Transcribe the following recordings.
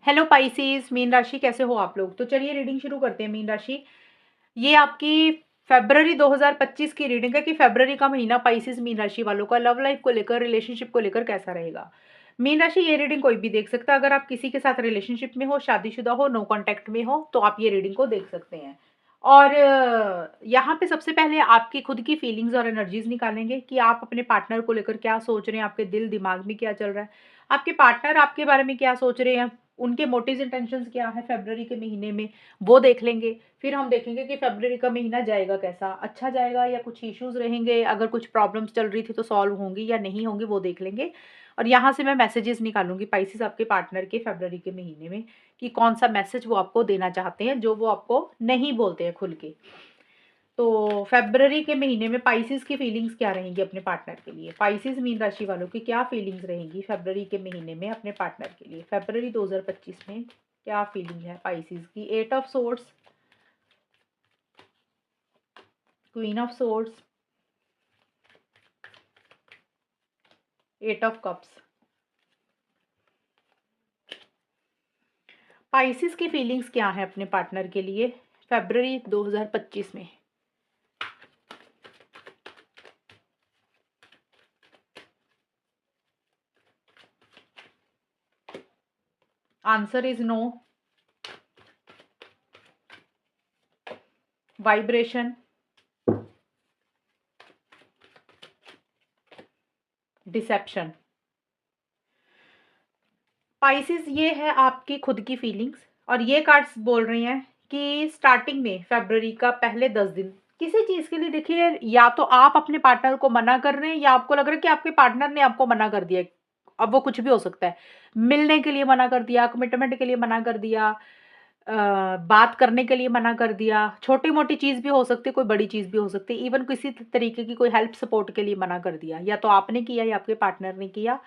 Hello Pisces, mean राशि कैसे हो आप लोग। तो चलिए रीडिंग शुरू करते हैं। मीन राशि, ये आपकी फरवरी 2025 की रीडिंग है कि फरवरी का महीना पाइसेस मीन राशि वालों का लव लाइफ को लेकर, रिलेशनशिप को लेकर कैसा रहेगा। मीन राशि, ये रीडिंग कोई भी देख सकता है। अगर आप किसी के साथ रिलेशनशिप में हो, शादीशुदा हो, नो कांटेक्ट में हो, तो आप ये रीडिंग को देख सकते हैं। और यहाँ पे सबसे पहले आपकी खुद की फीलिंग्स और एनर्जीज निकालेंगे कि आप अपने पार्टनर को लेकर क्या सोच रहे हैं, आपके दिल दिमाग में क्या चल रहा है, आपके पार्टनर आपके बारे में क्या सोच रहे हैं, उनके मोटिव्स इंटेंशंस क्या है फरवरी के महीने में, वो देख लेंगे। फिर हम देखेंगे कि फरवरी का महीना जाएगा कैसा, अच्छा जाएगा या कुछ इश्यूज रहेंगे, अगर कुछ प्रॉब्लम्स चल रही थी तो सॉल्व होंगी या नहीं होंगी, वो देख लेंगे। और यहाँ से मैं मैसेजेस निकालूंगी पाइसेस आपके पार्टनर के फरवरी के महीने में, कि कौन सा मैसेज वो आपको देना चाहते हैं जो वो आपको नहीं बोलते हैं खुल के। तो फरवरी के महीने में पाइसेस की फीलिंग्स क्या रहेंगी अपने पार्टनर के लिए। पाइसेस मीन राशि वालों की क्या फीलिंग्स रहेंगी फरवरी के महीने में अपने पार्टनर के लिए। फरवरी 2025 में क्या फीलिंग है पाइसेस की। 8 of swords, queen of swords, 8 of cups. Pisces की फीलिंग्स क्या है अपने पार्टनर के लिए फरवरी 2025 में। Answer is no, vibration, deception. Pisces, ये है आपकी खुद की फीलिंग्स। और ये कार्ड्स बोल रही हैं कि स्टार्टिंग में फरवरी का पहले 10 दिन किसी चीज़ के लिए, देखिए, या तो आप अपने पार्टनर को मना कर रहे हैं या आपको लग रहा है कि आपके पार्टनर ने आपको मना कर दिया। अब वो कुछ भी हो सकता है, मिलने के लिए मना कर दिया, कमिटमेंट के लिए मना कर दिया, बात करने के लिए मना कर दिया। छोटी मोटी चीज़ भी हो सकती है, कोई बड़ी चीज़ भी हो सकती है, इवन किसी तरीके की कोई हेल्प सपोर्ट के लिए मना कर दिया। या तो आपने किया या आपके पार्टनर ने किया,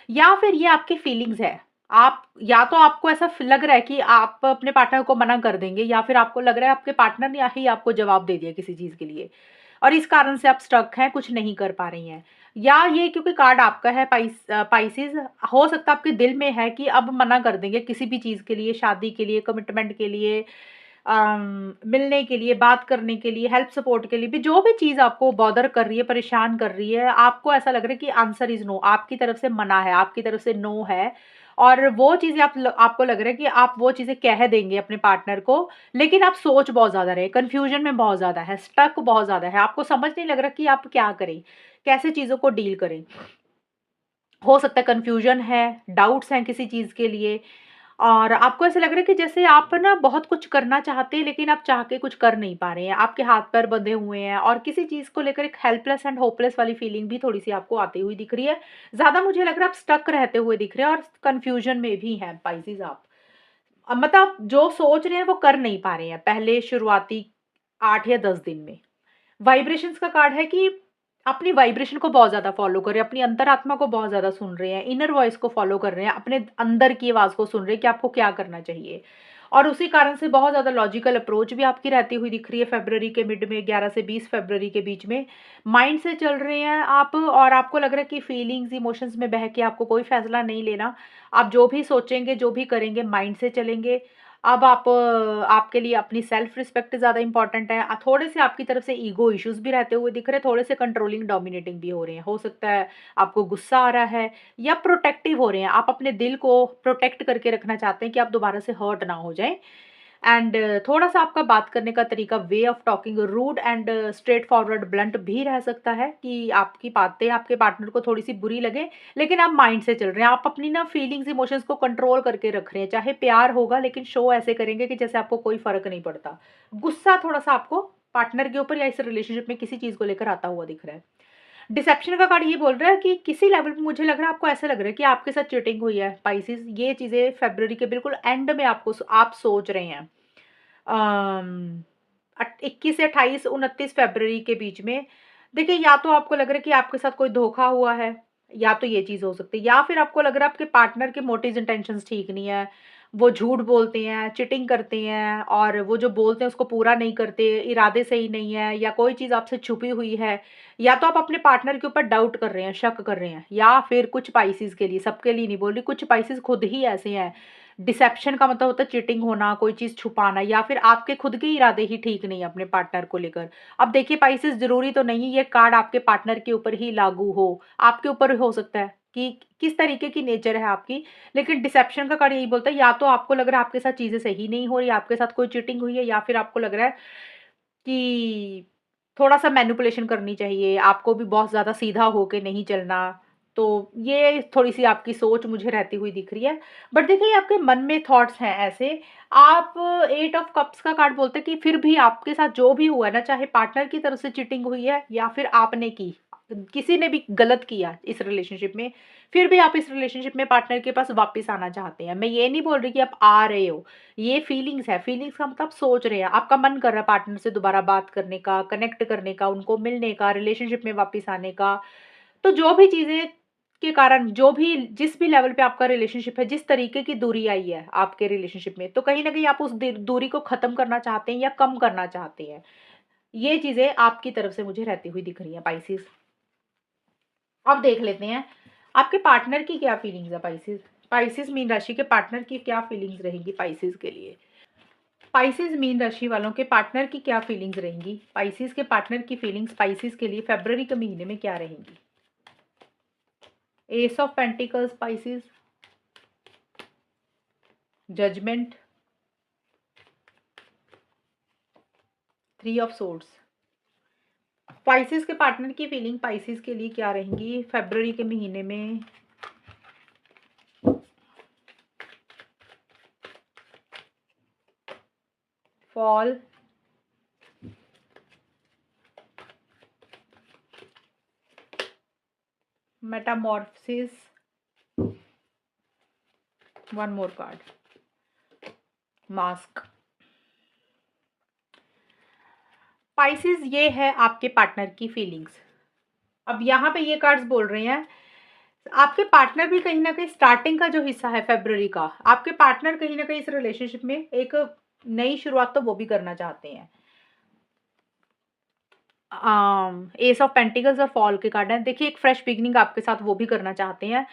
या फिर ये आपकी फीलिंग्स है। आप, या तो आपको ऐसा लग रहा है कि आप अपने पार्टनर को मना कर देंगे, या फिर आपको लग रहा है आपके पार्टनर ने ही आपको जवाब दे दिया किसी चीज़ के लिए, और इस कारण से आप स्टक हैं, कुछ नहीं कर पा रही हैं। या ये क्योंकि कार्ड आपका है पाइसेस, हो सकता है आपके दिल में है कि अब मना कर देंगे किसी भी चीज़ के लिए, शादी के लिए, कमिटमेंट के लिए, मिलने के लिए, बात करने के लिए, हेल्प सपोर्ट के लिए भी, जो भी चीज़ आपको बॉदर कर रही है, परेशान कर रही है, आपको ऐसा लग रहा है कि आंसर इज़ नो, आपकी तरफ से मना है, आपकी तरफ से नो है। और वो चीज़ें आपको लग रहा है कि आप वो चीज़ें कह देंगे अपने पार्टनर को, लेकिन आप सोच बहुत ज़्यादा रहे, कन्फ्यूजन में बहुत ज़्यादा है, स्टक बहुत ज़्यादा है, आपको समझ नहीं लग रहा कि आप क्या करें, कैसे चीज़ों को डील करें। हो सकता है कन्फ्यूजन है, डाउट्स हैं किसी चीज़ के लिए, और आपको ऐसा लग रहा है कि जैसे आप ना बहुत कुछ करना चाहते हैं, लेकिन आप चाह के कुछ कर नहीं पा रहे हैं, आपके हाथ पैर बंधे हुए हैं, और किसी चीज़ को लेकर एक हेल्पलेस एंड होपलेस वाली फीलिंग भी थोड़ी सी आपको आती हुई दिख रही है। ज़्यादा मुझे लग रहा है आप स्टक रहते हुए दिख रहे हैं, और कन्फ्यूजन में भी हैं पाइसेस आप। मतलब जो सोच रहे हैं वो कर नहीं पा रहे हैं पहले शुरुआती 8 या 10 दिन में। वाइब्रेशंस का कार्ड है कि अपनी वाइब्रेशन को बहुत ज़्यादा फॉलो कर रहे हैं, अपनी अंतरात्मा को बहुत ज़्यादा सुन रहे हैं, इनर वॉइस को फॉलो कर रहे हैं, अपने अंदर की आवाज़ को सुन रहे हैं कि आपको क्या करना चाहिए। और उसी कारण से बहुत ज़्यादा लॉजिकल अप्रोच भी आपकी रहती हुई दिख रही है फरवरी के मिड में, 11 से 20 फरवरी के बीच में। माइंड से चल रहे हैं आप, और आपको लग रहा है कि फीलिंग्स, इमोशंस में बह के आपको कोई फैसला नहीं लेना। आप जो भी सोचेंगे, जो भी करेंगे, माइंड से चलेंगे। अब आप, आपके लिए अपनी सेल्फ रिस्पेक्ट ज़्यादा इंपॉर्टेंट है। थोड़े से आपकी तरफ से ईगो इश्यूज भी रहते हुए दिख रहे हैं, थोड़े से कंट्रोलिंग डोमिनेटिंग भी हो रहे हैं। हो सकता है आपको गुस्सा आ रहा है, या प्रोटेक्टिव हो रहे हैं, आप अपने दिल को प्रोटेक्ट करके रखना चाहते हैं कि आप दोबारा से हर्ट ना हो जाएं। एंड थोड़ा सा आपका बात करने का तरीका, way of talking, rude and straightforward blunt भी रह सकता है, कि आपकी बातें आपके पार्टनर को थोड़ी सी बुरी लगे, लेकिन आप माइंड से चल रहे हैं, आप अपनी ना फीलिंग्स, इमोशंस को कंट्रोल करके रख रहे हैं। चाहे प्यार होगा, लेकिन शो ऐसे करेंगे कि जैसे आपको कोई फर्क नहीं पड़ता। गुस्सा थोड़ा सा आपको पार्टनर के ऊपर या इस रिलेशनशिप में किसी चीज को लेकर आता हुआ दिख रहा है। डिसेप्शन का कार्ड ये बोल रहा है कि किसी लेवल पे मुझे लग रहा है, आपको ऐसा लग रहा है कि आपके साथ चीटिंग हुई है पाइसेस। ये चीजें फरवरी के बिल्कुल एंड में आपको आप सोच रहे हैं। 21 से 28, 29 फरवरी के बीच में। देखिए, या तो आपको लग रहा है कि आपके साथ कोई धोखा हुआ है, या तो ये चीज़ हो सकती है, या फिर आपको लग रहा है आपके पार्टनर के मोटिव्स इंटेंशंस ठीक नहीं है, वो झूठ बोलते हैं, चिटिंग करते हैं, और वो जो बोलते हैं उसको पूरा नहीं करते, इरादे सही नहीं है, या कोई चीज़ आपसे छुपी हुई है। या तो आप अपने पार्टनर के ऊपर डाउट कर रहे हैं, शक कर रहे हैं, या फिर कुछ पाइसेस के लिए, सबके लिए नहीं बोल रही, कुछ पाइसेस खुद ही ऐसे हैं डिसेप्शन का मतलब होता है चीटिंग होना, कोई चीज़ छुपाना या फिर आपके खुद के इरादे ही ठीक नहीं है अपने पार्टनर को लेकर। अब देखिए पाइसेस ज़रूरी तो नहीं ये कार्ड आपके पार्टनर के ऊपर ही लागू हो, आपके ऊपर हो सकता है कि किस तरीके की नेचर है आपकी। लेकिन डिसेप्शन का कार्ड यही बोलता है या तो आपको लग रहा है आपके साथ चीज़ें सही नहीं हो रही, आपके साथ कोई चीटिंग हुई है या फिर आपको लग रहा है कि थोड़ा-सा मैनिपुलेशन करनी चाहिए, आपको भी बहुत ज़्यादा सीधा होके नहीं चलना। तो ये थोड़ी-सी आपकी सोच मुझे रहती हुई दिख रही है। बट देखिए ये आपके मन में थॉट्स हैं ऐसे। आप 8 ऑफ कप्स का कार्ड बोलते हैं कि फिर भी आपके साथ जो भी हुआ है ना, चाहे पार्टनर की तरफ से चीटिंग हुई है या फिर आपने की, किसी ने भी गलत किया इस रिलेशनशिप में, फिर भी आप इस रिलेशनशिप में पार्टनर के पास वापस आना चाहते हैं। मैं ये नहीं बोल रही कि आप आ रहे हो, ये फीलिंग्स है, फीलिंग्स का मतलब सोच रहे हैं, आपका मन कर रहा है पार्टनर से दोबारा बात करने का, कनेक्ट करने का, उनको मिलने का, रिलेशनशिप में वापस आने का। तो जो भी चीज़ें के कारण जो भी जिस भी लेवल पे आपका रिलेशनशिप है, जिस तरीके की दूरी आई है आपके रिलेशनशिप में, तो कहीं न कहीं आप उस दूरी को ख़त्म करना चाहते हैं या कम करना चाहते हैं। ये चीज़ें आपकी तरफ से मुझे रहती हुई दिख रही हैं पाइसेस। अब देख लेते हैं आपके पार्टनर की क्या फीलिंग्स है पाइसेस। पाइसेस मीन राशि के पार्टनर की क्या फीलिंग्स रहेंगी पाइसेस के लिए। पाइसेस मीन राशि वालों के पार्टनर की क्या फीलिंग्स रहेंगी। पाइसेस के पार्टनर की फीलिंग्स पाइसेस के लिए फरवरी के महीने में क्या रहेंगी। Ace of pentacles pisces, judgment, 3 of swords. Pisces के पार्टनर की फीलिंग पाइसेस के लिए क्या रहेंगी फरवरी के महीने में। Fall, metamorphosis, one more card, mask. Pisces ये है आपके पार्टनर की फीलिंग्स। अब यहाँ पे ये कार्ड्स बोल रहे हैं आपके पार्टनर भी कहीं न कहीं स्टार्टिंग का जो हिस्सा है फ़रवरी का, आपके पार्टनर कहीं न कहीं इस रिलेशनशिप में एक नई शुरुआत तो वो भी करना चाहते हैं। एस ऑफ पेंटिकल्स और फॉल के कार्ड हैं। देखिए एक फ्रेश बिगिनिंग आपके साथ वो भी करना चाहते हैं।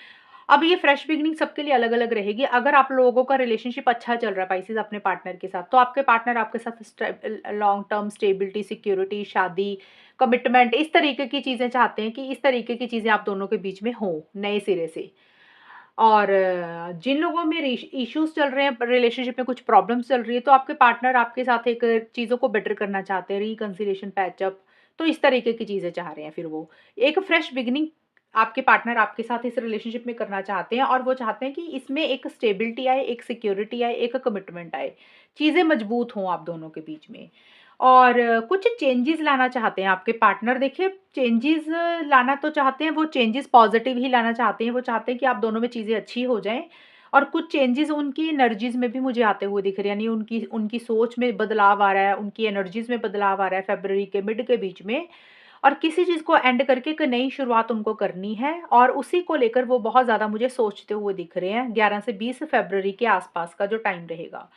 अब ये फ्रेश बिगिनिंग सबके लिए अलग-अलग रहेगी। अगर आप लोगों का रिलेशनशिप अच्छा चल रहा है पाइसेस अपने पार्टनर के साथ, तो आपके पार्टनर आपके साथ लॉन्ग टर्म स्टेबिलिटी, सिक्योरिटी, शादी, कमिटमेंट इस तरीके की चीज़ें चाहते हैं कि इस तरीके की चीज़ें आप दोनों के बीच में हों, नए सिरे से। और जिन लोगों में इश्यूज़ चल रहे हैं, रिलेशनशिप में कुछ प्रॉब्लम्स चल रही है, तो आपके पार्टनर आपके साथ एक चीज़ों को बेटर करना चाहते हैं, रिकंसिलिएशन, पैचअप, तो इस तरीके की चीज़ें चाह रहे हैं फिर वो। एक फ्रेश बिगिनिंग आपके पार्टनर आपके साथ इस रिलेशनशिप में करना चाहते हैं और वो चाहते हैं कि इसमें एक स्टेबिलिटी आए, एक सिक्योरिटी आए, एक कमिटमेंट आए। चीज़ें मजबूत हों आप दोनों के बीच में। और कुछ चेंजेज़ लाना चाहते हैं आपके पार्टनर। देखिए चेंजेज़ लाना तो चाहते हैं, वो चेंजेज़ पॉज़िटिव ही लाना चाहते हैं। वो चाहते हैं कि आप दोनों में चीज़ें अच्छी हो जाएँ और कुछ चेंजेज़ उनकी एनर्जीज़ में भी मुझे आते हुए दिख रहे हैं। यानी उनकी उनकी सोच में बदलाव आ रहा है, उनकी एनर्जीज़ में बदलाव आ रहा है फ़रवरी के मिड के बीच में। और किसी चीज़ को एंड करके एक नई शुरुआत उनको करनी है और उसी को लेकर वो बहुत ज़्यादा मुझे सोचते हुए दिख रहे हैं। 11 से 20 फ़रवरी के आस-पास का जो टाइम रहेगा।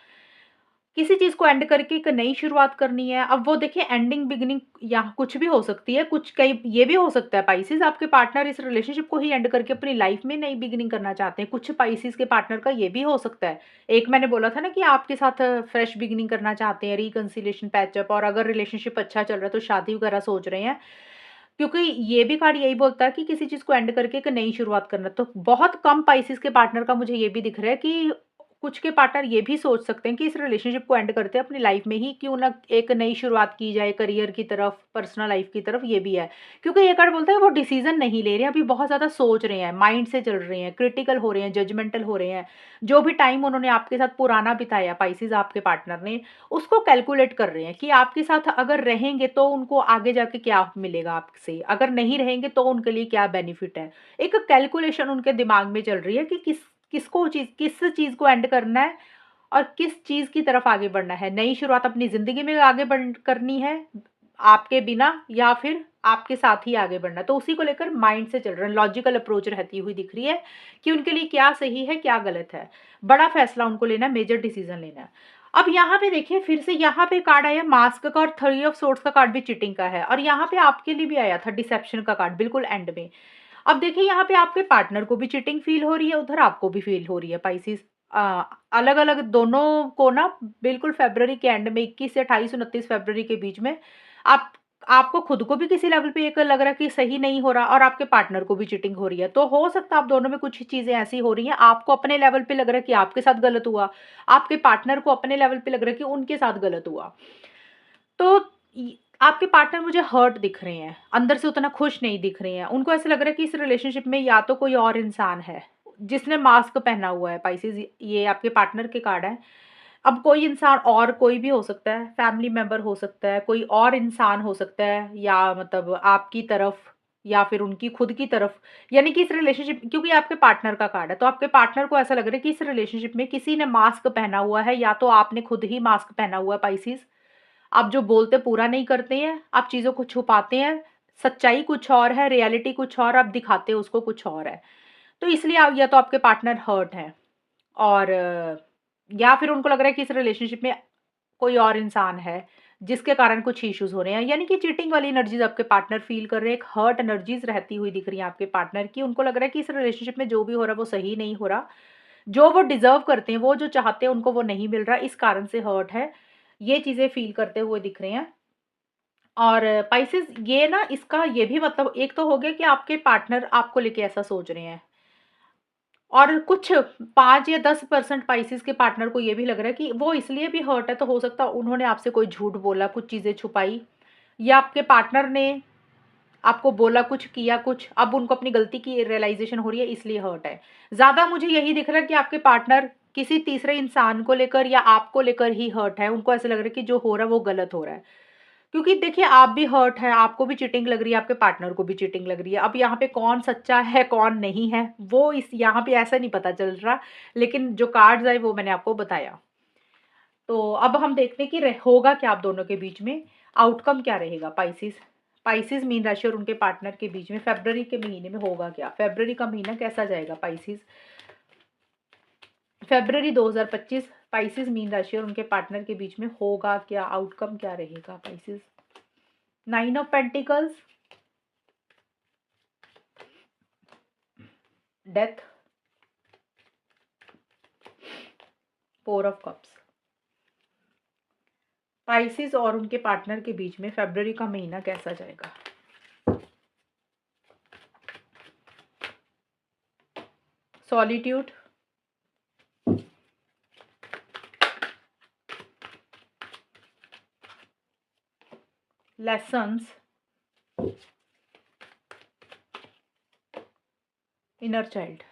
किसी चीज़ को एंड करके एक नई शुरुआत करनी है। अब वो देखिए एंडिंग बिगिनिंग यहाँ कुछ भी हो सकती है, कुछ कई ये भी हो सकता है पाइसेस आपके पार्टनर इस रिलेशनशिप को ही एंड करके अपनी लाइफ में नई बिगिनिंग करना चाहते हैं। कुछ पाइसेस के पार्टनर का ये भी हो सकता है। एक मैंने बोला था ना कि आपके साथ फ्रेश बिगिनिंग करना चाहते हैं, रिकंसिलिएशन, पैचअप और अगर रिलेशनशिप अच्छा चल रहा है तो शादी वगैरह सोच रहे हैं। क्योंकि ये भी कार्ड यही बोलता है कि किसी चीज़ को एंड करके एक नई शुरुआत करना। तो बहुत कम पाइसेस के पार्टनर का मुझे ये भी दिख रहा है कि कुछ के पार्टनर ये भी सोच सकते हैं कि इस रिलेशनशिप को एंड करते हैं अपनी लाइफ में ही क्यों ना एक नई शुरुआत की जाए करियर की तरफ, पर्सनल लाइफ की तरफ, ये भी है। क्योंकि ये कार्ड बोलता है वो डिसीजन नहीं ले रहे हैं, अभी बहुत ज़्यादा सोच रहे हैं, माइंड से चल रहे हैं, क्रिटिकल हो रहे हैं, जजमेंटल हो रहे हैं। जो भी टाइम उन्होंने आपके साथ पुराना बिताया पाइसेस आपके पार्टनर ने, उसको कैलकुलेट कर रहे हैं कि आपके साथ अगर रहेंगे तो उनको आगे जाके क्या मिलेगा आपसे, अगर नहीं रहेंगे तो उनके लिए क्या बेनिफिट है। एक कैलकुलेशन उनके दिमाग में चल रही है कि किस चीज़ को एंड करना है और किस चीज़ की तरफ आगे बढ़ना है। नई शुरुआत अपनी ज़िंदगी में आगे बढ़ करनी है, आपके बिना या फिर आपके साथ ही आगे बढ़ना है। तो उसी को लेकर माइंड से चल रहे हैं, लॉजिकल अप्रोच रहती हुई दिख रही है कि उनके लिए क्या सही है, क्या गलत है। बड़ा फैसला उनको लेना है, मेजर डिसीज़न लेना है। अब यहाँ पे देखिए फिर से यहाँ पे कार्ड आया मास्क का और 3 ऑफ सोर्ड्स का कार्ड भी चीटिंग का है और यहाँ पे आपके लिए भी आया था डिसेप्शन का कार्ड बिल्कुल एंड में। अब देखिए यहाँ पे आपके पार्टनर को भी चीटिंग फ़ील हो रही है, उधर आपको भी फ़ील हो रही है पाइसेस। अलग अलग दोनों को ना बिल्कुल फरवरी के एंड में 21 से 28-29 फरवरी के बीच में आप आपको खुद को भी किसी लेवल पे एक लग रहा है कि सही नहीं हो रहा और आपके पार्टनर को भी चीटिंग हो रही है। तो हो सकता है आप दोनों में कुछ चीजें ऐसी हो रही हैं, आपको अपने लेवल पे लग रहा है कि आपके साथ गलत हुआ, आपके पार्टनर को अपने लेवल पे लग रहा है कि उनके साथ गलत हुआ। तो आपके पार्टनर मुझे हर्ट दिख रहे हैं, अंदर से उतना खुश नहीं दिख रहे हैं। उनको ऐसा लग रहा है कि इस रिलेशनशिप में या तो कोई और इंसान है जिसने मास्क पहना हुआ है। पाइसेस, ये आपके पार्टनर के कार्ड है। अब कोई इंसान और कोई भी हो सकता है, फैमिली मेंबर हो सकता है, कोई और इंसान हो सकता है, या मतलब आपकी तरफ या फिर उनकी खुद की तरफ। यानी कि इस रिलेशनशिप, क्योंकि आपके पार्टनर का कार्ड है, तो आपके पार्टनर को ऐसा लग रहा है कि इस रिलेशनशिप में किसी ने मास्क पहना हुआ है, या तो आपने खुद ही मास्क पहना हुआ है पाइसेस। आप जो बोलते पूरा नहीं करते हैं, आप चीज़ों को छुपाते हैं, सच्चाई कुछ और है, रियलिटी कुछ और, आप दिखाते हो उसको कुछ और है। तो इसलिए आप, या तो आपके पार्टनर हर्ट हैं, और या फिर उनको लग रहा है कि इस रिलेशनशिप में कोई और इंसान है जिसके कारण कुछ इश्यूज हो रहे हैं। यानी कि चीटिंग वाली एनर्जीज आपके पार्टनर फील कर रहे हैं, एक हर्ट एनर्जीज रहती हुई दिख रही है आपके पार्टनर की। उनको लग रहा है कि इस रिलेशनशिप में जो भी हो रहा है वो सही नहीं हो रहा, जो वो डिजर्व करते हैं, वो जो चाहते हैं उनको वो नहीं मिल रहा, इस कारण से हर्ट है। ये चीजें फील करते हुए दिख रहे हैं। और पाइसेस, ये ना, इसका ये भी मतलब एक तो हो गया कि आपके पार्टनर आपको लेके ऐसा सोच रहे हैं, और कुछ 5 या 10% पाइसेस के पार्टनर को ये भी लग रहा है कि वो इसलिए भी हर्ट है, तो हो सकता है उन्होंने आपसे कोई झूठ बोला, कुछ चीज़ें छुपाई, या आपके पार्टनर ने आपको बोला कुछ, किया कुछ, अब उनको अपनी गलती की रियलाइजेशन हो रही है, इसलिए हर्ट है। ज़्यादा मुझे यही दिख रहा है कि आपके पार्टनर किसी तीसरे इंसान को लेकर या आपको लेकर ही हर्ट है। उनको ऐसा लग रहा है कि जो हो रहा है वो गलत हो रहा है। क्योंकि देखिए, आप भी हर्ट हैं, आपको भी चीटिंग लग रही है, आपके पार्टनर को भी चीटिंग लग रही है। अब यहाँ पे कौन सच्चा है, कौन नहीं है, वो इस यहाँ पे ऐसा नहीं पता चल रहा, लेकिन जो कार्ड्स आए वो मैंने आपको बताया। तो अब हम देखते हैं कि होगा क्या आप दोनों के बीच में, आउटकम क्या रहेगा पाइसेस। पाइसेस मीन राशि और उनके पार्टनर के बीच में फरवरी के महीने में होगा क्या, फरवरी का महीना कैसा जाएगा पाइसेस। फरवरी 2025 पाइसेस मीन राशि और उनके पार्टनर के बीच में होगा क्या, आउटकम क्या रहेगा Pisces. 9 of pentacles, death, 4 of cups. Pisces और उनके पार्टनर के बीच में फरवरी का महीना कैसा जाएगा। Solitude, lessons, inner child.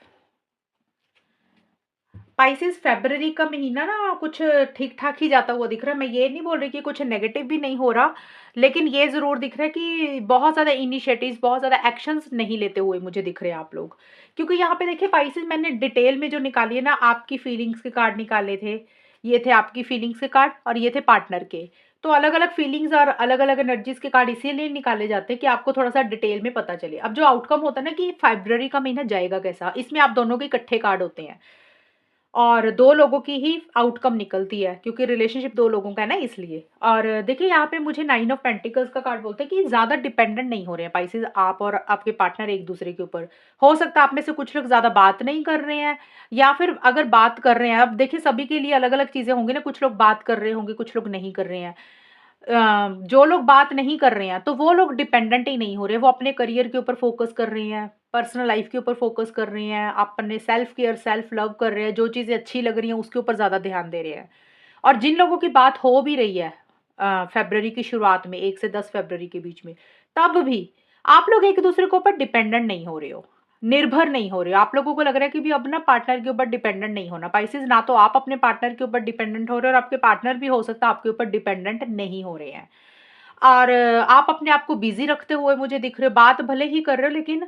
Pisces, फरवरी का महीना ना कुछ ठीक ठाक ही जाता हुआ दिख रहा है। मैं ये नहीं बोल रही कि कुछ नेगेटिव भी नहीं हो रहा, लेकिन ये ज़रूर दिख रहा है कि बहुत ज़्यादा इनिशिएटिव्स, बहुत ज़्यादा एक्शंस नहीं लेते हुए मुझे दिख रहे हैं आप लोग। क्योंकि यहाँ पे देखिए पाइसेस, मैंने डिटेल में जो निकाली है ना, आपकी फीलिंग्स के कार्ड निकाले थे। ये थे आपकी फीलिंग्स के कार्ड और ये थे पार्टनर के। तो अलग अलग फीलिंग्स और अलग अलग एनर्जीज के कार्ड इसीलिए निकाले जाते हैं कि आपको थोड़ा सा डिटेल में पता चले। अब जो आउटकम होता है ना कि फरवरी का महीना जाएगा कैसा, इसमें आप दोनों के इकट्ठे कार्ड होते हैं और 2 लोगों की ही आउटकम निकलती है, क्योंकि रिलेशनशिप 2 लोगों का है ना, इसलिए। और देखिए यहाँ पे मुझे 9 ऑफ पेंटिकल्स का कार्ड बोलते हैं कि ज़्यादा डिपेंडेंट नहीं हो रहे हैं पाइसेस, आप और आपके पार्टनर एक-दूसरे के ऊपर। हो सकता है आप में से कुछ लोग ज़्यादा बात नहीं कर रहे हैं, या फिर अगर बात कर रहे हैं, अब देखिए सभी के लिए अलग-अलग चीज़ें होंगी ना, कुछ लोग बात कर रहे होंगे, कुछ लोग नहीं कर रहे हैं। जो लोग बात नहीं कर रहे हैं, तो वो लोग डिपेंडेंट ही नहीं हो रहे, वो अपने करियर के ऊपर फ़ोकस कर रहे हैं, पर्सनल लाइफ़ के ऊपर फ़ोकस कर रहे हैं, अपने सेल्फ केयर, सेल्फ लव कर रहे हैं, जो चीज़ें अच्छी लग रही हैं उसके ऊपर ज़्यादा ध्यान दे रहे हैं। और जिन लोगों की बात हो भी रही है फ़रवरी की शुरुआत में 1 से 10 फ़रवरी के बीच में, तब भी आप लोग एक-दूसरे के ऊपर डिपेंडेंट नहीं हो रहे हो, निर्भर नहीं हो रहे हो। आप लोगों को लग रहा है कि भी अब ना पार्टनर के ऊपर डिपेंडेंट नहीं होना। पाइसेस, ना तो आप अपने पार्टनर के ऊपर डिपेंडेंट हो रहे हो और आपके पार्टनर भी हो सकता है आपके ऊपर डिपेंडेंट नहीं हो रहे हैं। और आप अपने आप को बिज़ी रखते हुए मुझे दिख रहे हो, बात भले ही कर रहे हो, लेकिन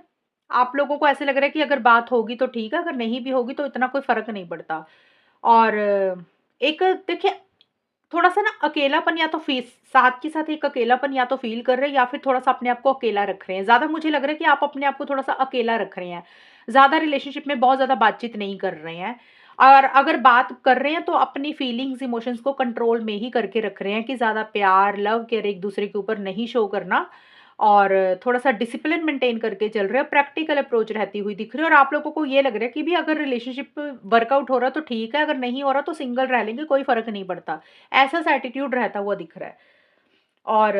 आप लोगों को ऐसे लग रहा है कि अगर बात होगी तो ठीक है, अगर नहीं भी होगी तो इतना कोई फ़र्क नहीं पड़ता। और एक देखिए, थोड़ा-सा ना अकेलापन, या तो साथ के साथ एक अकेलापन या तो फ़ील कर रहे हैं, या फिर थोड़ा-सा अपने आप को अकेला रख रहे हैं। ज़्यादा मुझे लग रहा है कि आप अपने आप को थोड़ा-सा अकेला रख रहे हैं। ज़्यादा रिलेशनशिप में बहुत ज़्यादा बातचीत नहीं कर रहे हैं, और अगर बात कर रहे हैं तो अपनी फीलिंग्स, इमोशंस को कंट्रोल में ही करके रख रहे हैं, कि ज़्यादा प्यार, लव, केयर एक-दूसरे के ऊपर नहीं शो करना। और थोड़ा-सा डिसिप्लिन मेंटेन करके चल रहे हो, प्रैक्टिकल अप्रोच रहती हुई दिख रही है और आप लोगों को ये लग रहा है कि भी अगर रिलेशनशिप वर्कआउट हो रहा तो ठीक है, अगर नहीं हो रहा तो सिंगल रह लेंगे, कोई फ़र्क नहीं पड़ता। ऐसा-सा एटीट्यूड रहता हुआ दिख रहा है। और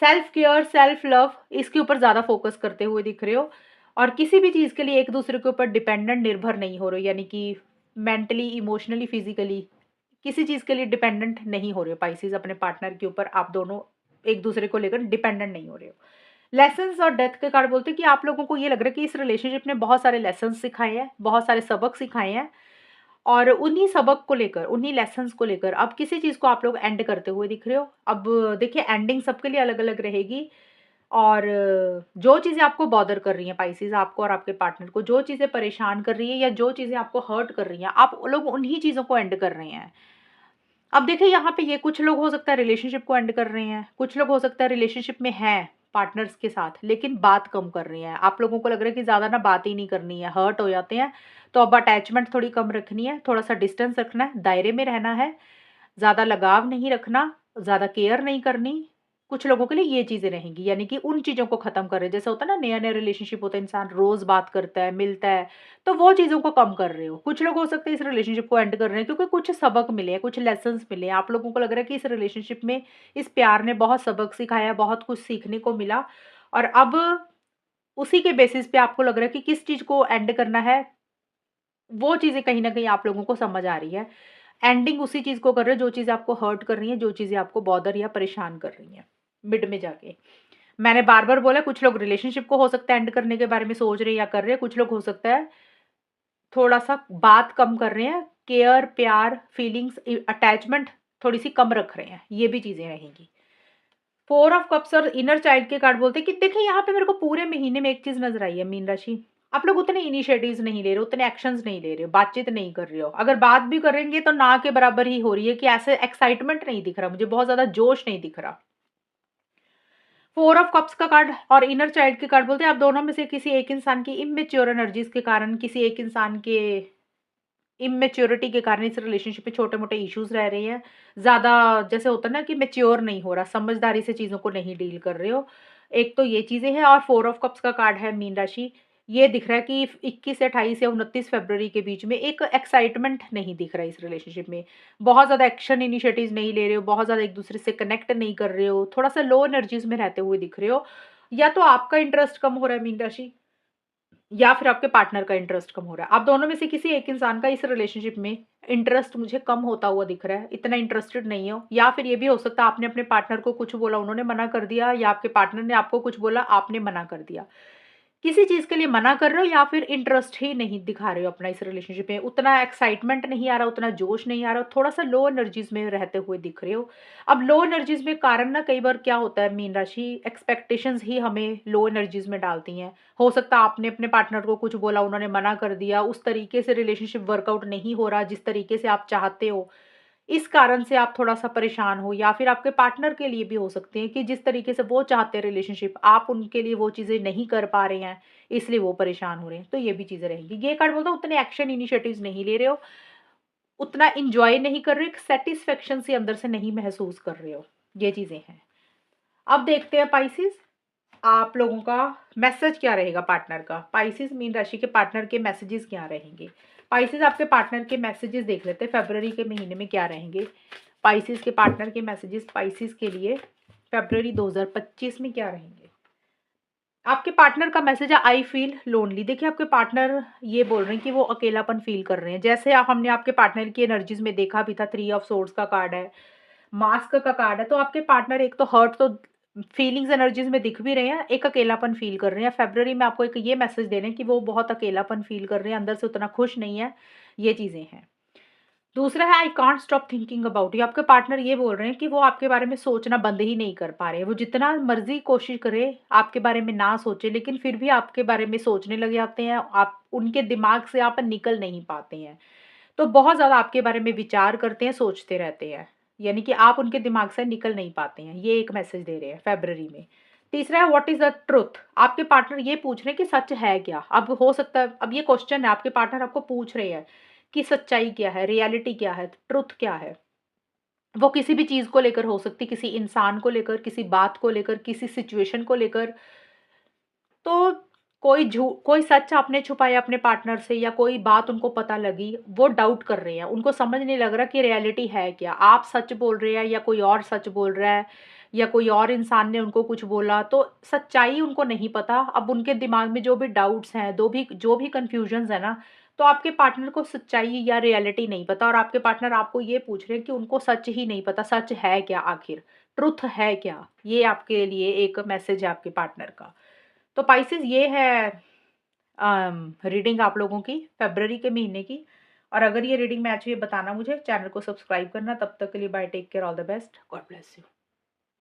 सेल्फ केयर, सेल्फ लव इसके ऊपर ज़्यादा फ़ोकस करते हुए दिख रहे हो और किसी भी चीज़ के लिए एक-दूसरे के ऊपर डिपेंडेंट निर्भर नहीं हो रहे हो, यानी कि मेंटली, इमोशनली, फिज़िकली किसी चीज़ के लिए डिपेंडेंट नहीं हो रहे हो पाइसेस अपने पार्टनर के ऊपर, आप दोनों एक-दूसरे को लेकर डिपेंडेंट नहीं हो रहे हो। लेसन्स और डेथ के कार्ड बोलते हैं कि आप लोगों को ये लग रहा है कि इस रिलेशनशिप ने बहुत सारे लेसन्स सिखाए हैं, बहुत सारे सबक सिखाए हैं और उन्हीं सबक को लेकर, उन्हीं लेसन्स को लेकर अब किसी चीज़ को आप लोग एंड करते हुए दिख रहे हो। अब देखिए एंडिंग सबके लिए अलग-अलग रहेगी और जो चीज़ें आपको बॉदर कर रही हैं पाइसेस, आपको और आपके पार्टनर को, जो चीज़ें परेशान कर रही हैं या जो चीज़ें आपको हर्ट कर रही हैं, आप लोग उन्हीं चीज़ों को एंड कर रहे हैं। अब देखिए यहाँ पे ये कुछ लोग हो सकता है रिलेशनशिप को एंड कर रहे हैं, कुछ लोग हो सकता है रिलेशनशिप में हैं पार्टनर्स के साथ, लेकिन बात कम कर रहे हैं। आप लोगों को लग रहा है कि ज़्यादा ना बात ही नहीं करनी है, हर्ट हो जाते हैं, तो अब अटैचमेंट थोड़ी कम रखनी है, थोड़ा-सा डिस्टेंस रखना है, दायरे में रहना है, ज़्यादा लगाव नहीं रखना, ज़्यादा केयर नहीं करनी। कुछ लोगों के लिए ये चीज़ें रहेंगी, यानी कि उन चीज़ों को ख़त्म कर रहे हैं। जैसे होता है ना नया-नया रिलेशनशिप होता है, इंसान रोज़ बात करता है, मिलता है, तो वो चीज़ों को कम कर रहे हो। कुछ लोग हो सकते हैं इस रिलेशनशिप को एंड कर रहे हैं क्योंकि कुछ सबक मिले हैं, कुछ लेसन्स मिले हैं। आप लोगों को लग रहा है कि इस रिलेशनशिप में, इस प्यार ने बहुत सबक सिखाया, बहुत कुछ सीखने को मिला और अब उसी के बेसिस पे आपको लग रहा है कि किस चीज़ को एंड करना है, वो चीज़ें कहीं न कहीं आप लोगों को समझ आ रही है। एंडिंग उसी चीज़ को कर रहे हो जो चीज़ें आपको हर्ट कर रही हैं, जो चीज़ें आपको बॉदर या परेशान कर रही हैं, मिड में जाके। मैंने बार-बार बोला कुछ लोग रिलेशनशिप को हो सकता है एंड करने के बारे में सोच रहे हैं या कर रहे हैं, कुछ लोग हो सकता है थोड़ा-सा बात कम कर रहे हैं, केयर, प्यार, फीलिंग्स, अटैचमेंट थोड़ी-सी कम रख रहे हैं, ये भी चीज़ें रहेंगी। 4 ऑफ कप्स और इनर चाइल्ड के कार्ड बोलते हैं कि देखिए यहाँ पे मेरे को पूरे महीने में एक चीज़ नज़र आई है मीन राशि, आप लोग उतने इनिशिएटिव्स नहीं ले रहे हो, उतने एक्शंस नहीं ले रहे हो, बातचीत नहीं कर रहे हो। अगर बात भी करेंगे तो ना के बराबर ही हो रही है कि ऐसे एक्साइटमेंट नहीं दिख रहा मुझे, बहुत ज़्यादा जोश नहीं दिख रहा। 4 ऑफ कप्स का कार्ड और इनर चाइल्ड के कार्ड बोलते हैं आप दोनों में से किसी एक इंसान की इमैच्योर एनर्जीज़ के कारण, किसी एक इंसान के इमैच्योरिटी के कारण इस रिलेशनशिप में छोटे-मोटे इश्यूज़ रह रहे हैं। ज़्यादा जैसे होता है ना कि मैच्योर नहीं हो रहा, समझदारी से चीज़ों को नहीं डील कर रहे हो। एक तो ये चीज़ें हैं और 4 ऑफ कप्स का कार्ड है मीन राशि। ये दिख रहा है कि 21 से 28 या 29 फरवरी के बीच में एक एक्साइटमेंट नहीं दिख रहा है इस रिलेशनशिप में। बहुत ज़्यादा एक्शन इनिशिएटिव्स नहीं ले रहे हो, बहुत ज़्यादा एक-दूसरे से कनेक्ट नहीं कर रहे हो, थोड़ा-सा लो एनर्जीज़ में रहते हुए दिख रहे हो। या तो आपका इंटरेस्ट कम हो रहा है मीन राशि या फिर आपके पार्टनर का इंटरेस्ट कम हो रहा है। आप दोनों में से किसी एक इंसान का इस रिलेशनशिप में इंटरेस्ट मुझे कम होता हुआ दिख रहा है, इतना इंटरेस्टेड नहीं हो या फिर ये भी हो सकता है आपने अपने पार्टनर को कुछ बोला, उन्होंने मना कर दिया या आपके पार्टनर ने आपको कुछ बोला, आपने मना कर दिया। किसी चीज़ के लिए मना कर रहे हो या फिर इंटरेस्ट ही नहीं दिखा रहे हो अपना इस रिलेशनशिप में, उतना एक्साइटमेंट नहीं आ रहा, उतना जोश नहीं आ रहा, थोड़ा-सा लो एनर्जीज़ में रहते हुए दिख रहे हो। अब लो एनर्जीज़ में कारण ना कई बार क्या होता है मीन राशि एक्सपेक्टेशंस ही हमें लो एनर्जीज़ में डालती हैं। हो सकता है आपने अपने पार्टनर को कुछ बोला, उन्होंने मना कर दिया, उस तरीके से रिलेशनशिप वर्कआउट नहीं हो रहा जिस तरीके से आप चाहते हो। इस कारण से आप थोड़ा-सा परेशान हो या फिर आपके पार्टनर के लिए भी हो सकते हैं कि जिस तरीके से वो चाहते हैं रिलेशनशिप, आप उनके लिए वो चीज़ें नहीं कर पा रहे हैं, इसलिए वो परेशान हो रहे हैं, तो ये भी चीज़ें रहेंगी। ये कार्ड बोलता है उतने एक्शन इनिशिएटिव्स नहीं ले रहे हो, उतना एन्जॉय नहीं कर रहे हो, एक सैटिस्फैक्शन सी अंदर से नहीं महसूस कर रहे हो, ये चीज़ें हैं। अब देखते हैं पाइसेस, आप लोगों का मैसेज क्या रहेगा पार्टनर का? पाइसेस मीन राशि के पार्टनर के मैसेजेस क्या रहेंगे? पाइसेस आपके पार्टनर के मैसेजेस देख लेते हैं, फरवरी के महीने में क्या रहेंगे? पाइसेस के पार्टनर के मैसेजेस पाइसेस के लिए फरवरी 2025 में क्या रहेंगे? आपके पार्टनर का मैसेज है आई फील लोनली। देखिए आपके पार्टनर ये बोल रहे हैं कि वो अकेलापन फील कर रहे हैं। जैसे हमने आपके पार्टनर की एनर्जीज़ में देखा भी था, 3 ऑफ सोर्ड्स का कार्ड है, मास्क का कार्ड है, तो आपके पार्टनर एक तो हर्ट तो फीलिंग्स एनर्जीज़ में दिख भी रहे हैं, एक अकेलापन फ़ील कर रहे हैं। फ़रवरी में आपको एक ये मैसेज दे रहे हैं कि वो बहुत अकेलापन फ़ील कर रहे हैं, अंदर से उतना खुश नहीं है, ये चीज़ें हैं। दूसरा है I can't stop thinking about you. आपके पार्टनर ये बोल रहे हैं कि वो आपके बारे में सोचना बंद ही नहीं कर पा रहे हैं। वो जितना मर्ज़ी कोशिश करे, आपके बारे में ना सोचे, लेकिन फिर भी आपके बारे में सोचने लग जाते हैं। आप उनके दिमाग से आप निकल नहीं पाते हैं। तो बहुत ज़्यादा आपके बारे में विचार करते हैं, सोचते रहते हैं। यानी कि आप उनके दिमाग से निकल नहीं पाते हैं। ये एक मैसेज दे रहे हैं फ़रवरी में। तीसरा है व्हाट इज़ द ट्रुथ? आपके पार्टनर ये पूछ रहे हैं कि सच है क्या? अब हो सकता है अब ये क्वेश्चन है, आपके पार्टनर आपको पूछ रहे हैं कि सच्चाई क्या है? रियलिटी क्या है? ट्रुथ क्या है? वो किसी भी चीज़ को लेकर हो सकती, किसी इंसान को लेकर, किसी बात को लेकर, किसी सिचुएशन को लेकर। तो कोई सच आपने छुपाया अपने पार्टनर से या कोई बात उनको पता लगी, वो डाउट कर रहे हैं। उनको समझ नहीं लग रहा कि रियलिटी है क्या? आप सच बोल रहे हैं या कोई और सच बोल रहा है या कोई और इंसान ने उनको कुछ बोला, तो सच्चाई उनको नहीं पता। अब उनके दिमाग में जो भी डाउट्स हैं, जो भी कन्फ्यूजन्स है ना, तो आपके पार्टनर को सच्चाई या रियलिटी नहीं पता और आपके पार्टनर आपको ये पूछ रहे हैं कि उनको सच ही नहीं पता, सच है क्या आखिर? ट्रुथ है क्या? ये आपके लिए एक मैसेज है आपके पार्टनर का। तो पाइसेस ये है रीडिंग आप लोगों की फ़रवरी के महीने की। और अगर ये रीडिंग मैच हुई है बताना मुझे, चैनल को सब्सक्राइब करना। तब तक के लिए bye, take care, all the best, God bless you.